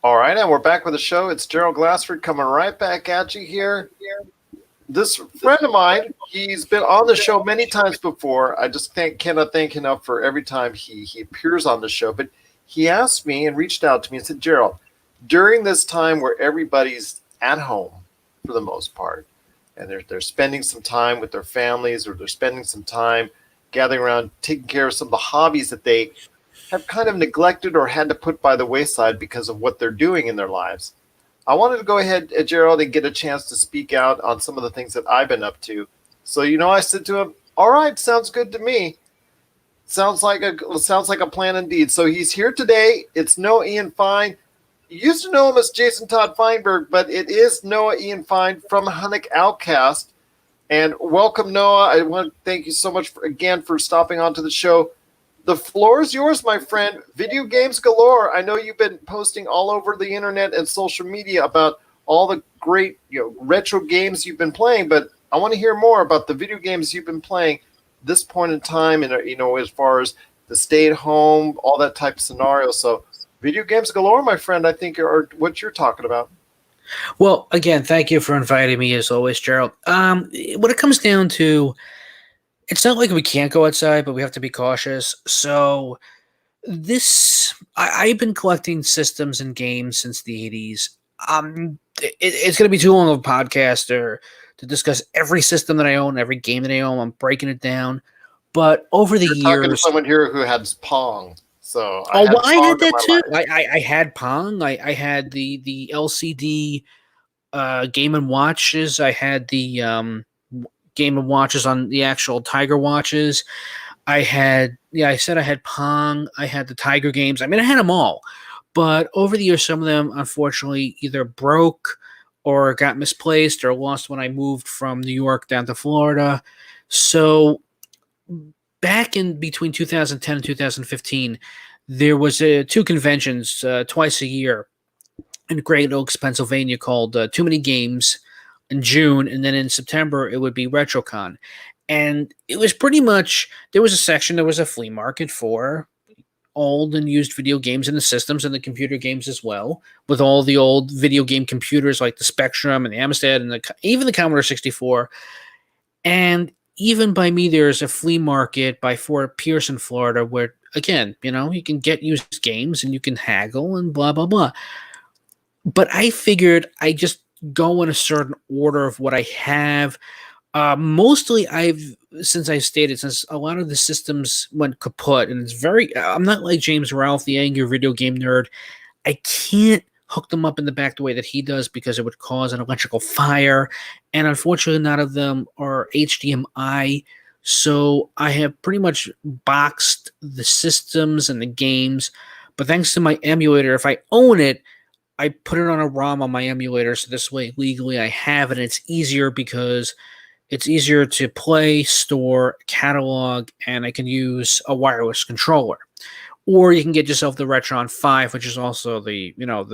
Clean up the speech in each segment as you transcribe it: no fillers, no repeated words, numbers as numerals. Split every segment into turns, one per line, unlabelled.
All right, and we're back with the show. It's Gerald Glassford coming right back at you here. This friend of mine, he's been on the show many times before. I just cannot thank enough for every time he appears on the show. But he asked me and reached out to me and said, Gerald, during this time where everybody's at home for the most part, and they're spending some time with their families, or they're spending some time gathering around, taking care of some of the hobbies that they have kind of neglected or had to put by the wayside because of what they're doing in their lives. I wanted to go ahead, Gerald, and get a chance to speak out on some of the things that I've been up to. So, I said to him, all right, sounds good to me. Sounds like a plan indeed. So he's here today. It's Noah Ian Fein. You used to know him as Jason Todd Feinberg, but it is Noah Ian Fein from Hunnick Outcast. And welcome, Noah. I want to thank you so much again for stopping onto the show. The floor is yours, my friend. Video games galore. I know you've been posting all over the internet and social media about all the great, retro games you've been playing, but I want to hear more about the video games you've been playing this point in time, and as far as the stay at home, all that type of scenario. So, video games galore, my friend. I think are what you're talking about.
Well, again, thank you for inviting me as always, Gerald. When it comes down to, it's not like we can't go outside, but we have to be cautious. So I've been collecting systems and games since the 80s. It's going to be too long of a podcast to discuss every system that I own, every game that I own. I'm breaking it down. But over the
You're
years,
talking to someone here who had Pong. So
I had that too. I had Pong. I had the LCD Game and Watches. I had the Game and Watches on the actual Tiger watches. I said I had Pong. I had the Tiger games. I mean, I had them all. But over the years, some of them, unfortunately, either broke or got misplaced or lost when I moved from New York down to Florida. So back in between 2010 and 2015, there was two conventions twice a year in Great Oaks, Pennsylvania, called Too Many Games in June, and then in September it would be RetroCon. And it was pretty much, there was a section, there was a flea market for old and used video games and the systems and the computer games as well, with all the old video game computers like the Spectrum and the Amstrad and even the Commodore 64. And even by me, there's a flea market by Fort Pierce in Florida where, again, you can get used games and you can haggle and blah, blah, blah. But I figured I just go in a certain order of what I have. Mostly since a lot of the systems went kaput, and I'm not like James Ralph, the angry video game nerd. I can't hook them up in the back the way that he does because it would cause an electrical fire. And unfortunately, none of them are HDMI. So I have pretty much boxed the systems and the games. But thanks to my emulator, if I own it, I put it on a ROM on my emulator. So this way, legally, I have it. And it's easier because it's easier to play, store, catalog, and I can use a wireless controller. Or you can get yourself the Retron 5, which is also the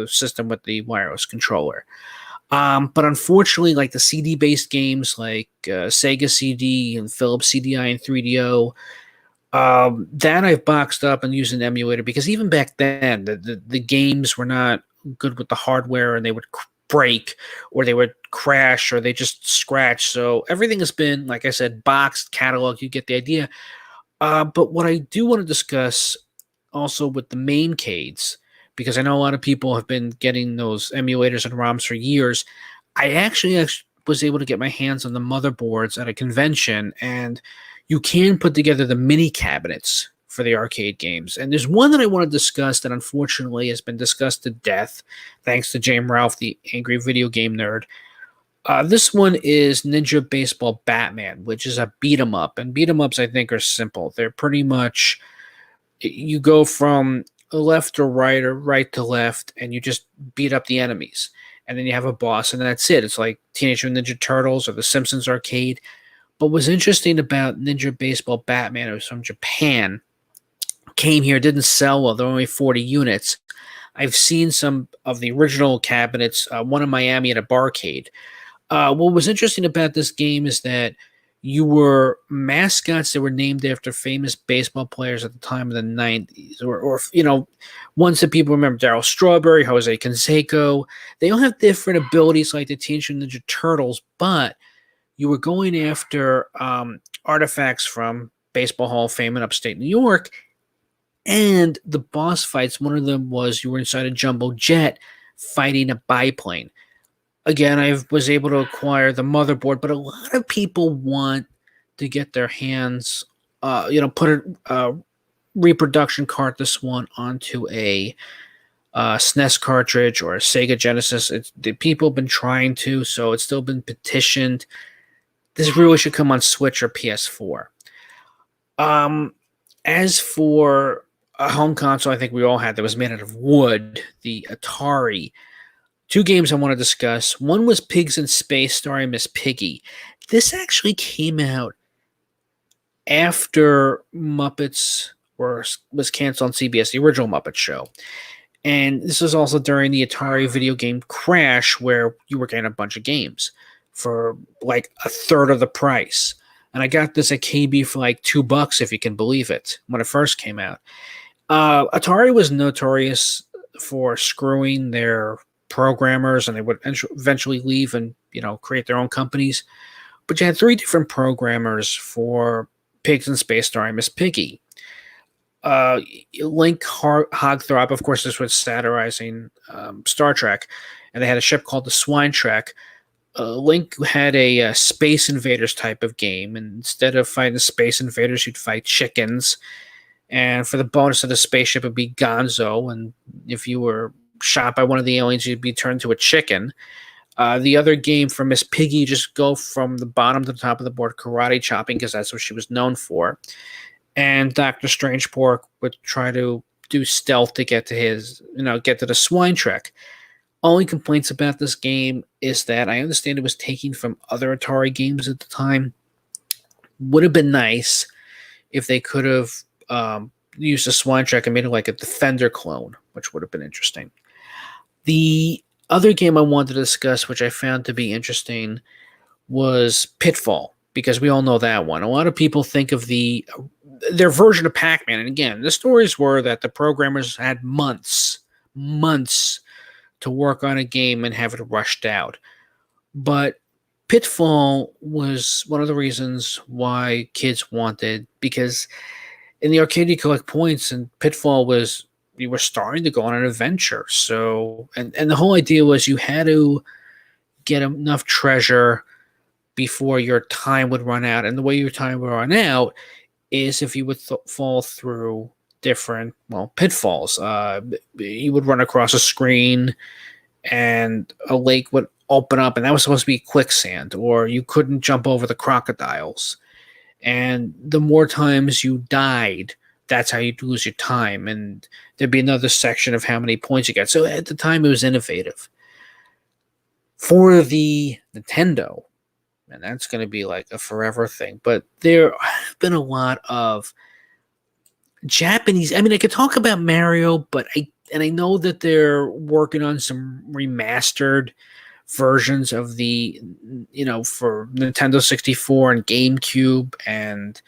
system with the wireless controller. But unfortunately, like the CD-based games like Sega CD and Philips CDI and 3DO, that I've boxed up and used an emulator because even back then, the games were not good with the hardware and they would break or they would crash or they just scratch. So everything has been, like I said, boxed, catalog, you get the idea. But what I do want to discuss also with the maincades, because I know a lot of people have been getting those emulators and ROMs for years, I actually was able to get my hands on the motherboards at a convention, and you can put together the mini cabinets for the arcade games. And there's one that I want to discuss that unfortunately has been discussed to death, thanks to James Ralph, the angry video game nerd. This one is Ninja Baseball Batman, which is a beat 'em up. And beat 'em ups, I think, are simple. They're pretty much, you go from left to right or right to left, and you just beat up the enemies. And then you have a boss, and that's it. It's like Teenage Mutant Ninja Turtles or the Simpsons arcade. But what's interesting about Ninja Baseball Batman, it was from Japan, came here, didn't sell well. There were only 40 units. I've seen some of the original cabinets, one in Miami at a barcade. What was interesting about this game is that you were mascots that were named after famous baseball players at the time of the 90s, or ones that people remember: Darryl Strawberry, Jose Canseco. They all have different abilities, like the Teenage Mutant Ninja Turtles, but you were going after artifacts from Baseball Hall of Fame in upstate New York. And the boss fights, one of them was you were inside a jumbo jet fighting a biplane. Again, I was able to acquire the motherboard, but a lot of people want to get their hands, put a reproduction cart, this one, onto a SNES cartridge or a Sega Genesis. The people have been trying to, so it's still been petitioned. This really should come on Switch or PS4. As for a home console, I think we all had that was made out of wood, the Atari. Two games I want to discuss. One was Pigs in Space, starring Miss Piggy. This actually came out after Muppets was canceled on CBS, the original Muppet Show. And this was also during the Atari video game crash, where you were getting a bunch of games for like a third of the price. And I got this at KB for like $2, if you can believe it, when it first came out. Atari was notorious for screwing their programmers, and they would eventually leave and create their own companies. But you had 3 different programmers for Pigs in Space, starring Miss Piggy. Link Hogthrob, of course, this was satirizing Star Trek, and they had a ship called the Swine Trek. Link had a Space Invaders type of game, and instead of fighting the Space Invaders, you'd fight chickens. And for the bonus of the spaceship, it'd be Gonzo, and if you were shot by one of the aliens, you'd be turned to a chicken. The other game for Miss Piggy, just go from the bottom to the top of the board, karate chopping, because that's what she was known for. And Dr. Strangepork would try to do stealth to get to get to the Swine Trek. Only complaints about this game is that I understand it was taken from other Atari games at the time. Would have been nice if they could have used a Swine Trek and made it like a Defender clone, which would have been interesting. The other game I wanted to discuss, which I found to be interesting, was Pitfall, because we all know that one. A lot of people think of their version of Pac-Man. And again, the stories were that the programmers had months to work on a game and have it rushed out. But Pitfall was one of the reasons why kids wanted, because in the arcade you collect points, and Pitfall was, you were starting to go on an adventure. So, and the whole idea was you had to get enough treasure before your time would run out. And the way your time would run out is if you would fall through different, pitfalls. You would run across a screen and a lake would open up, and that was supposed to be quicksand, or you couldn't jump over the crocodiles. And the more times you died, that's how you'd lose your time. And there'd be another section of how many points you got. So at the time, it was innovative. For the Nintendo, and that's going to be like a forever thing, but there have been a lot of Japanese. I mean, I could talk about Mario, but I know that they're working on some remastered versions of the, for Nintendo 64 and GameCube and,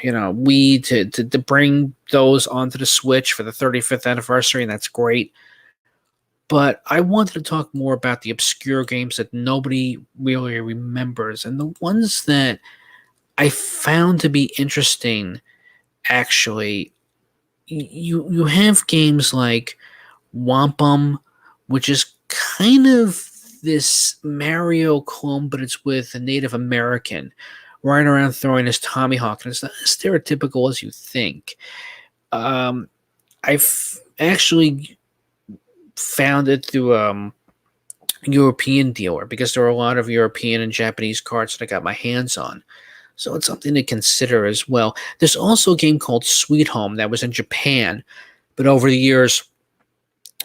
Wii to bring those onto the Switch for the 35th anniversary, and that's great. But I wanted to talk more about the obscure games that nobody really remembers, and the ones that I found to be interesting. Actually, you have games like Wampum, which is kind of this Mario clone, but it's with a Native American running around throwing his Tommy Hawk, and it's not as stereotypical as you think. I've actually found it through a European dealer, because there are a lot of European and Japanese cards that I got my hands on. So it's something to consider as well. There's also a game called Sweet Home that was in Japan, but over the years,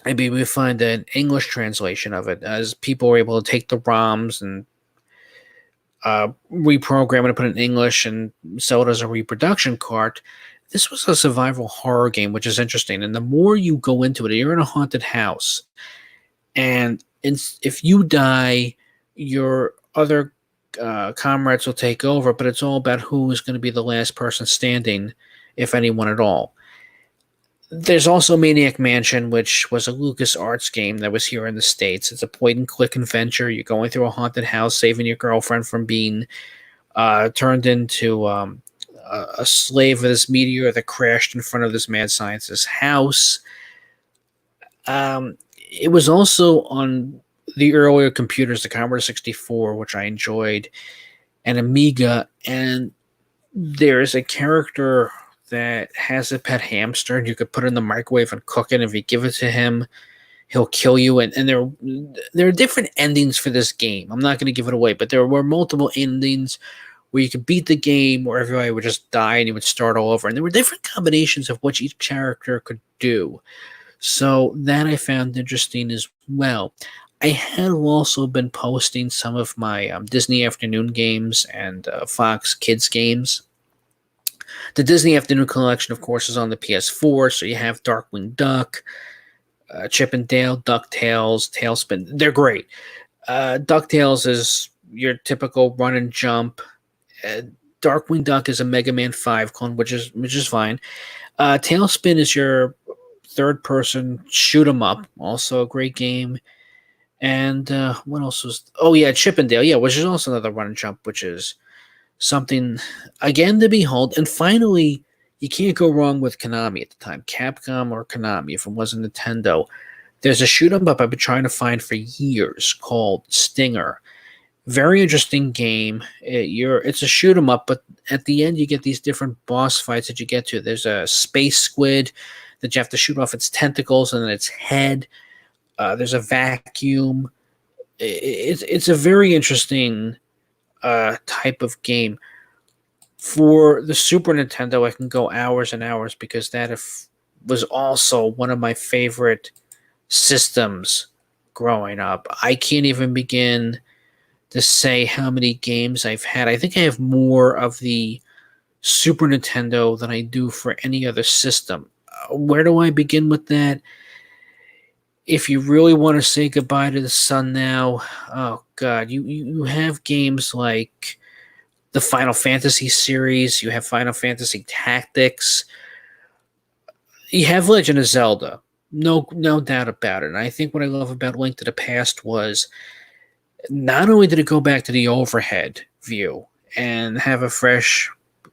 maybe we find an English translation of it, as people were able to take the ROMs and reprogram it and put it in English and sell it as a reproduction cart. This was a survival horror game, which is interesting. And the more you go into it, you're in a haunted house, and if you die, your other comrades will take over, but it's all about who is going to be the last person standing, if anyone at all. There's also Maniac Mansion, which was a LucasArts game that was here in the States. It's a point-and-click adventure. You're going through a haunted house, saving your girlfriend from being turned into a slave of this meteor that crashed in front of this mad scientist's house. It was also on the earlier computers, the Commodore 64, which I enjoyed, and Amiga, and there's a character that has a pet hamster, and you could put it in the microwave and cook it, and if you give it to him, he'll kill you, and there are different endings for this game. I'm not going to give it away, but there were multiple endings where you could beat the game, or everybody would just die, and you would start all over, and there were different combinations of what each character could do. So that I found interesting as well. I had also been posting some of my Disney Afternoon games and Fox Kids games. The Disney Afternoon collection, of course, is on the PS4, so you have Darkwing Duck, Chip and Dale, DuckTales, Tailspin. They're great. DuckTales is your typical run and jump. Darkwing Duck is a Mega Man 5 clone, which is fine. Tailspin is your third-person shoot 'em up, also a great game. And what else was? Oh yeah, Chip and Dale, yeah, which is also another run and jump, which is something again to behold. And finally, you can't go wrong with Konami at the time, Capcom or Konami. If it wasn't Nintendo, there's a shoot 'em up I've been trying to find for years called Stinger. Very interesting game. It's a shoot 'em up, but at the end you get these different boss fights that you get to. There's a space squid that you have to shoot off its tentacles and then its head. There's a vacuum. It's a very interesting type of game. For the Super Nintendo, I can go hours and hours because that was also one of my favorite systems growing up. I can't even begin to say how many games I've had. I think I have more of the Super Nintendo than I do for any other system. Where do I begin with that? If you really want to say goodbye to the sun now, oh god, you have games like the Final Fantasy series, you have Final Fantasy Tactics, you have Legend of Zelda, no doubt about it. And I think what I love about Link to the Past was not only did it go back to the overhead view and have a fresh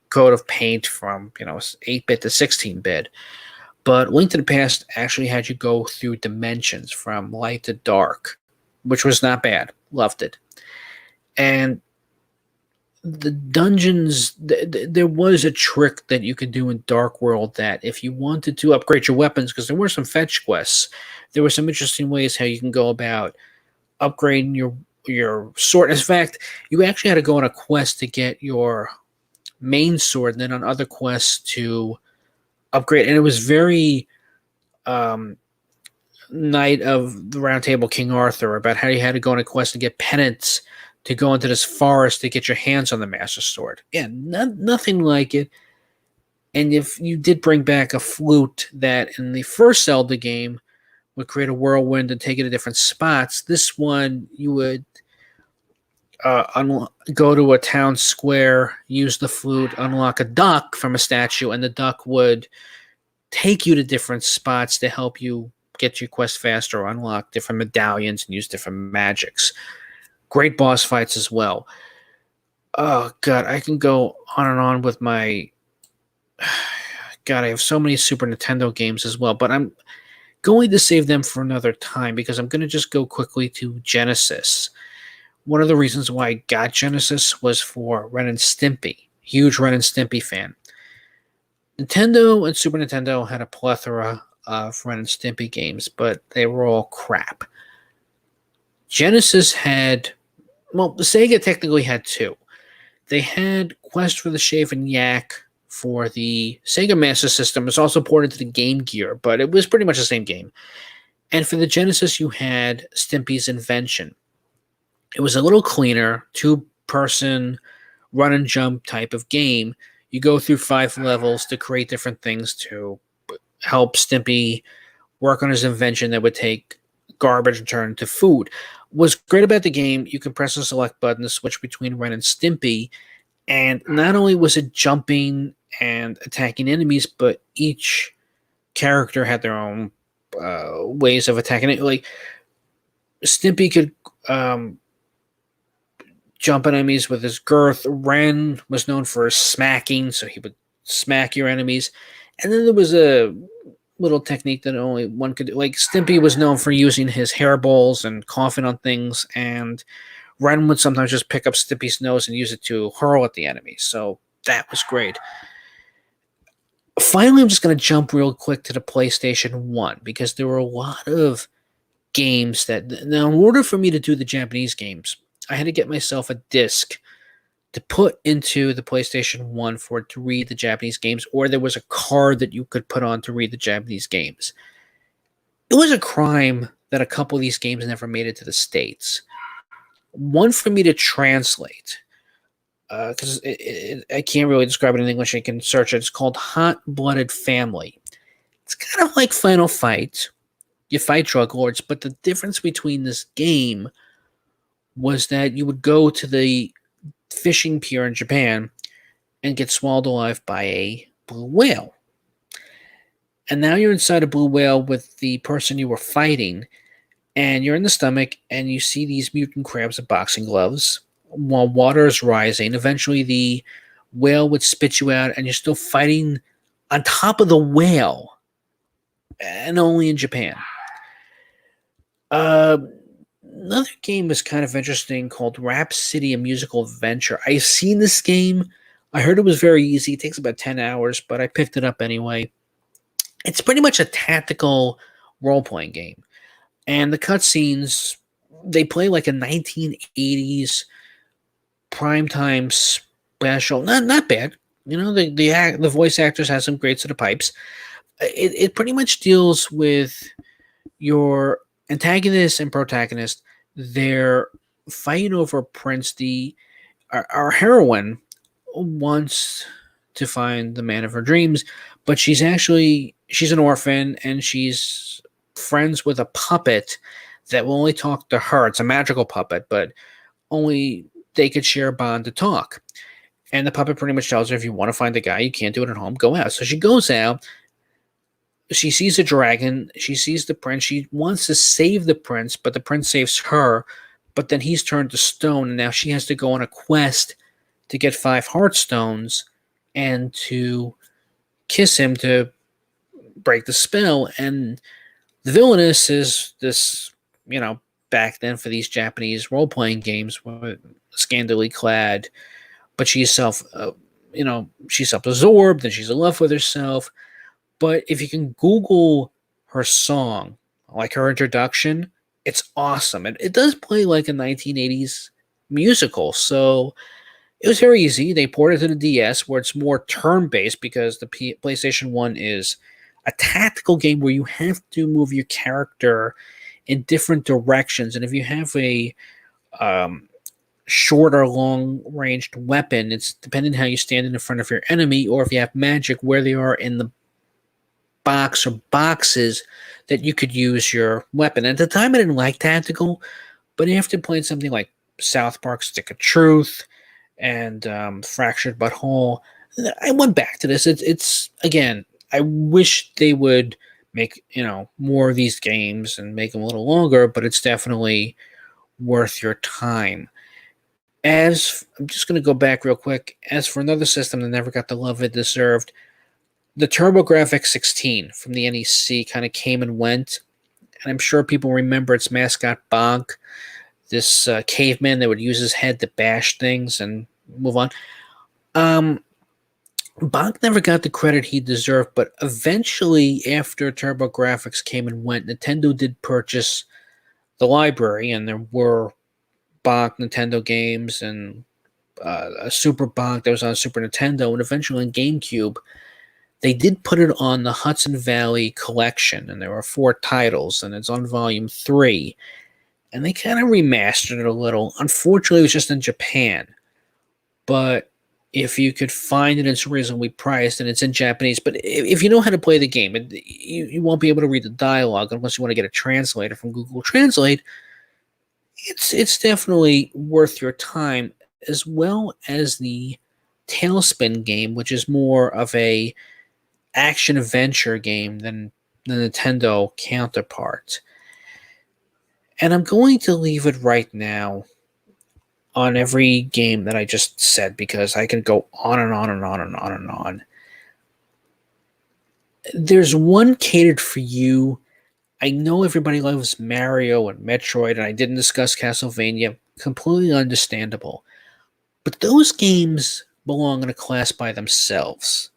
coat of paint from 8-bit to 16-bit, but Link to the Past actually had you go through dimensions from light to dark, which was not bad. Loved it. And the dungeons, there was a trick that you could do in Dark World that if you wanted to upgrade your weapons, because there were some fetch quests, there were some interesting ways how you can go about upgrading your sword. In fact, you actually had to go on a quest to get your main sword, and then on other quests to upgrade. And it was very Knight of the Round Table King Arthur, about how you had to go on a quest and get penance to go into this forest to get your hands on the Master Sword. Yeah, nothing like it. And if you did bring back a flute that in the first Zelda game would create a whirlwind and take it to different spots, this one you would go to a town square, use the flute, unlock a duck from a statue, and the duck would take you to different spots to help you get your quest faster or unlock different medallions and use different magics. Great boss fights as well. Oh, God, I can go on and on with my... God, I have so many Super Nintendo games as well, but I'm going to save them for another time because I'm going to just go quickly to Genesis. One of the reasons why I got Genesis was for Ren and Stimpy. Huge Ren and Stimpy fan. Nintendo and Super Nintendo had a plethora of Ren and Stimpy games, but they were all crap. Genesis had... Well, Sega technically had two. They had Quest for the Shaven Yak for the Sega Master System. It was also ported to the Game Gear, but it was pretty much the same game. And for the Genesis, you had Stimpy's Invention. It was a little cleaner, two-person run and jump type of game. You go through 5 levels to create different things to help Stimpy work on his invention that would take garbage and turn into food. What's great about the game, you can press the select button to switch between Ren and Stimpy, and not only was it jumping and attacking enemies, but each character had their own ways of attacking it. Like Stimpy could jump at enemies with his girth. Ren was known for his smacking, so he would smack your enemies. And then there was a little technique that only one could do. Like Stimpy was known for using his hairballs and coughing on things, and Ren would sometimes just pick up Stimpy's nose and use it to hurl at the enemy. So that was great. Finally, I'm just going to jump real quick to the PlayStation 1 because there were a lot of games that, now, in order for me to do the Japanese games, I had to get myself a disc to put into the PlayStation 1 for it to read the Japanese games, or there was a card that you could put on to read the Japanese games. It was a crime that a couple of these games never made it to the States. One for me to translate, because I can't really describe it in English. I can search it. It's called Hot Blooded Family. It's kind of like Final Fight. You fight drug lords, but the difference between this game was that you would go to the fishing pier in Japan and get swallowed alive by a blue whale. And now you're inside a blue whale with the person you were fighting, and you're in the stomach, and you see these mutant crabs with boxing gloves while water is rising. Eventually, the whale would spit you out, and you're still fighting on top of the whale, and only in Japan. Another game was kind of interesting called Rap City, a Musical Adventure. I've seen this game. I heard it was very easy. It takes about 10 hours, but I picked it up anyway. It's pretty much a tactical role-playing game. And the cutscenes, they play like a 1980s primetime special. Not bad. You know, the voice actors have some great set of pipes. It pretty much deals with your antagonist and protagonist. They're fighting over Prince. Our heroine wants to find the man of her dreams, but she's an orphan, and she's friends with a puppet that will only talk to her. It's a magical puppet, but only they could share a bond to talk. And the puppet pretty much tells her, if you want to find the guy, you can't do it at home, go out. So she goes out. She sees a dragon. She sees the prince. She wants to save the prince, but the prince saves her. But then he's turned to stone, and now she has to go on a quest to get 5 heart stones and to kiss him to break the spell. And the villainess is this, back then for these Japanese role-playing games, scantily clad, but she's she's self-absorbed and she's in love with herself. But if you can Google her song, like her introduction, it's awesome. It does play like a 1980s musical, so it was very easy. They ported it to the DS, where it's more turn-based, because the PlayStation 1 is a tactical game where you have to move your character in different directions. And if you have a short or long-ranged weapon, it's depending on how you stand in front of your enemy, or if you have magic, where they are in the box or boxes that you could use your weapon. At the time, I didn't like tactical, but after playing something like South Park Stick of Truth and Fractured But Whole, I went back to this. It's again, I wish they would make more of these games and make them a little longer, but it's definitely worth your time. I'm just going to go back real quick. As for another system that never got the love it deserved, the TurboGrafx 16 from the NEC kind of came and went, and I'm sure people remember its mascot Bonk, this caveman that would use his head to bash things and move on. Bonk never got the credit he deserved, but eventually, after TurboGrafx came and went, Nintendo did purchase the library, and there were Bonk Nintendo games and a Super Bonk that was on Super Nintendo, and eventually on GameCube. They did put it on the Hudson Valley Collection, and there were 4 titles, and it's on Volume 3. And they kind of remastered it a little. Unfortunately, it was just in Japan. But if you could find it, it's reasonably priced and it's in Japanese. But if you know how to play the game, you won't be able to read the dialogue unless you want to get a translator from Google Translate. It's definitely worth your time, as well as the Tailspin game, which is more of a action adventure game than the Nintendo counterpart. And I'm going to leave it right now on every game that I just said because I can go on and on and on and on and on. There's one catered for you. I know everybody loves Mario and Metroid, and I didn't discuss Castlevania. Completely understandable. But those games belong in a class by themselves.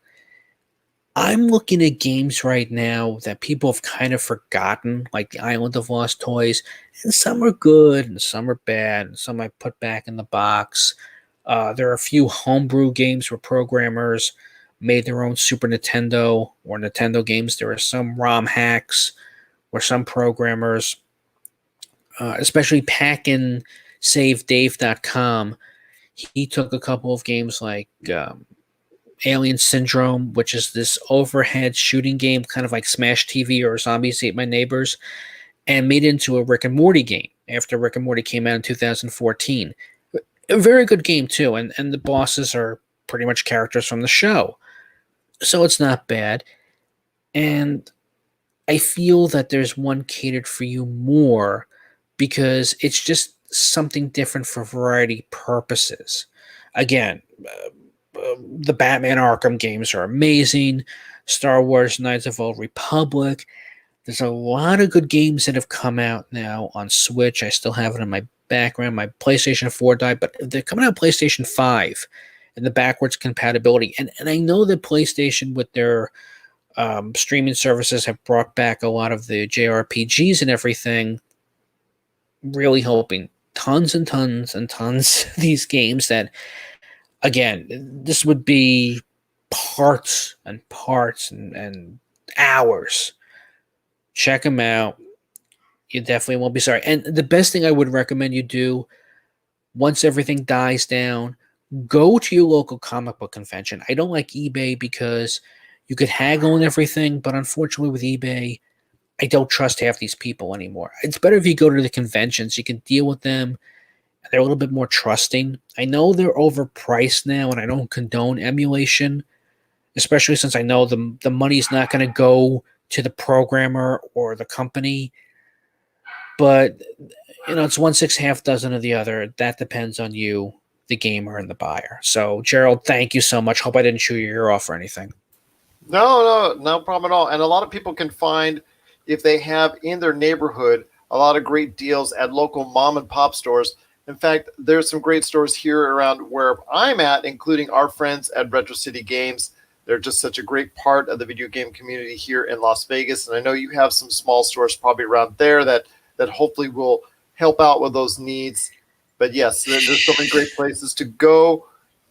I'm looking at games right now that people have kind of forgotten, like the Island of Lost Toys, and some are good and some are bad, and some I put back in the box. There are a few homebrew games where programmers made their own Super Nintendo or Nintendo games. There are some ROM hacks where some programmers, especially Packin' SaveDave.com, he took a couple of games like Alien Syndrome, which is this overhead shooting game, kind of like Smash TV or Zombies Ate My Neighbors, and made it into a Rick and Morty game after Rick and Morty came out in 2014. A very good game, too, and the bosses are pretty much characters from the show. So it's not bad. And I feel that there's one catered for you more because it's just something different for variety purposes. Again, the Batman Arkham games are amazing. Star Wars Knights of the Old Republic. There's a lot of good games that have come out now on Switch. I still have it in my background. My PlayStation 4 died, but they're coming out PlayStation 5 and the backwards compatibility. And I know that PlayStation, with their streaming services, have brought back a lot of the JRPGs and everything, really hoping tons and tons and tons of these games that, again, this would be parts and parts and hours. Check them out. You definitely won't be sorry. And the best thing I would recommend you do, once everything dies down, go to your local comic book convention. I don't like eBay because you could haggle and everything, but unfortunately with eBay, I don't trust half these people anymore. It's better if you go to the conventions. You can deal with them. They're a little bit more trusting. I know they're overpriced now, and I don't condone emulation, especially since I know the money's not going to go to the programmer or the company. But, it's 1/6, half dozen of the other. That depends on you, the gamer, and the buyer. So, Gerald, thank you so much. Hope I didn't chew your ear off or anything.
No problem at all. And a lot of people can find, if they have in their neighborhood, a lot of great deals at local mom and pop stores. In fact, there's some great stores here around where I'm at, including our friends at Retro City Games. They're just such a great part of the video game community here in Las Vegas. And I know you have some small stores probably around there that hopefully will help out with those needs. But yes, there's so many great places to go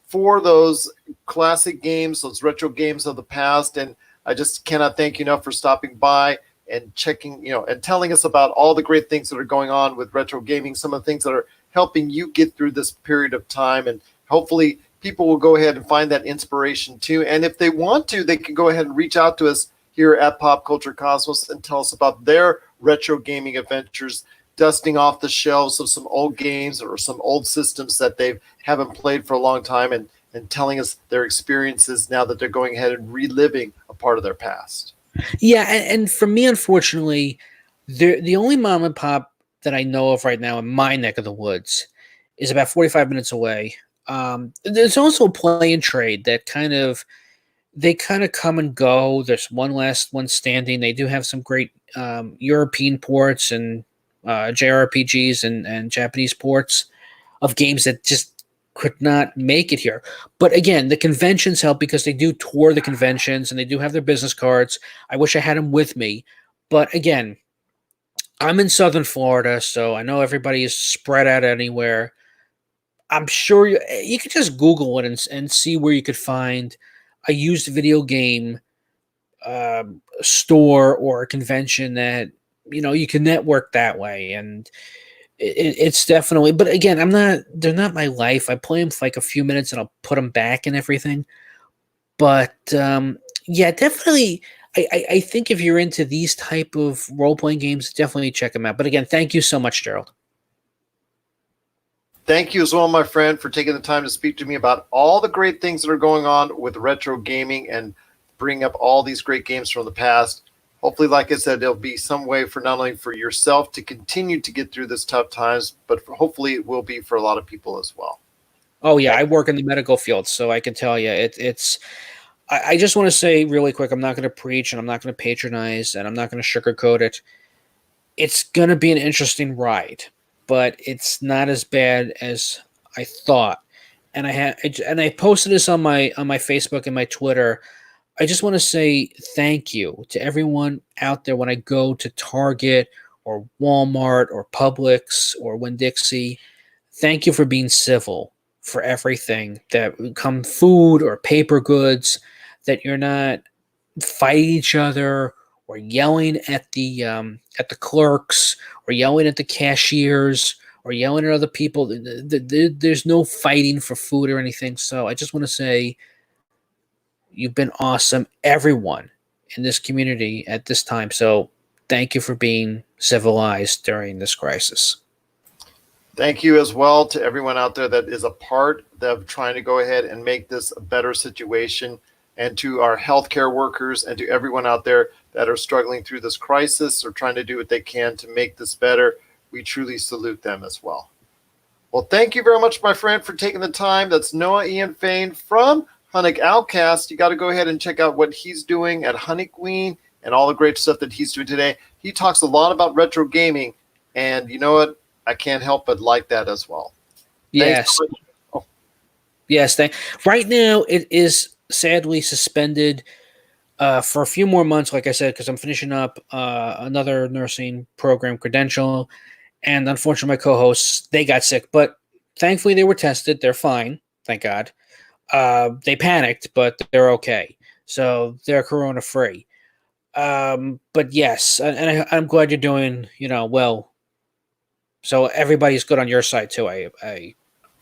for those classic games, those retro games of the past. And I just cannot thank you enough for stopping by and checking, and telling us about all the great things that are going on with retro gaming, some of the things that are helping you get through this period of time. And hopefully people will go ahead and find that inspiration too. And if they want to, they can go ahead and reach out to us here at Pop Culture Cosmos and tell us about their retro gaming adventures, dusting off the shelves of some old games or some old systems that they haven't played for a long time, and telling us their experiences now that they're going ahead and reliving a part of their past.
Yeah, and for me, unfortunately, the only mom and pop that I know of right now in my neck of the woods is about 45 minutes away. There's also a Play and Trade that they kind of come and go. There's one last one standing. They do have some great European ports and JRPGs and Japanese ports of games that just could not make it here. But again, the conventions help because they do tour the conventions and they do have their business cards. I wish I had them with me. But again, I'm in Southern Florida, so I know everybody is spread out anywhere. I'm sure you could just Google it and see where you could find a used video game store or a convention that you can network that way. And It's definitely, but again, they're not my life. I play them for like a few minutes and I'll put them back and everything. But yeah, definitely. I think if you're into these type of role playing games, definitely check them out. But again, thank you so much, Gerald.
Thank you as well, my friend, for taking the time to speak to me about all the great things that are going on with retro gaming and bring up all these great games from the past. Hopefully, like I said, there'll be some way for not only for yourself to continue to get through this tough times, but hopefully it will be for a lot of people as well.
Oh yeah, I work in the medical field, so I can tell you it's. I just want to say really quick, I'm not going to preach and I'm not going to patronize and I'm not going to sugarcoat it. It's going to be an interesting ride, but it's not as bad as I thought. And I posted this on my Facebook and my Twitter. I just want to say thank you to everyone out there when I go to Target or Walmart or Publix or Winn-Dixie. Thank you for being civil for everything that come food or paper goods, that you're not fighting each other or yelling at the clerks or yelling at the cashiers or yelling at other people. There's no fighting for food or anything. So I just want to say you've been awesome, everyone in this community at this time. So thank you for being civilized during this crisis.
Thank you as well to everyone out there that is a part of trying to go ahead and make this a better situation, and to our healthcare workers and to everyone out there that are struggling through this crisis or trying to do what they can to make this better. We truly salute them as well. Well, thank you very much, my friend, for taking the time. That's Noah Ian Fein from Hunnic Outcast. You got to go ahead and check out what he's doing at Hunnic Queen and all the great stuff that he's doing today. He talks a lot about retro gaming, and you know what? I can't help but like that as well.
Yes.
Oh.
Yes. Right now, it is sadly suspended for a few more months, like I said, because I'm finishing up another nursing program credential. And unfortunately, my co-hosts, they got sick. But thankfully, they were tested. They're fine. Thank God. They panicked, but they're okay. So they're corona-free. But yes, and I'm glad you're doing, well. So everybody's good on your side too.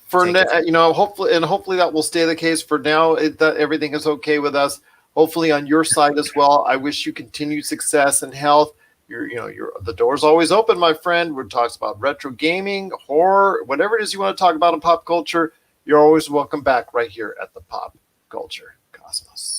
For now, hopefully that will stay the case. For now, that everything is okay with us. Hopefully on your side as well. I wish you continued success and health. The door's always open, my friend. We're talking about retro gaming, horror, whatever it is you want to talk about in pop culture. You're always welcome back right here at the Pop Culture Cosmos.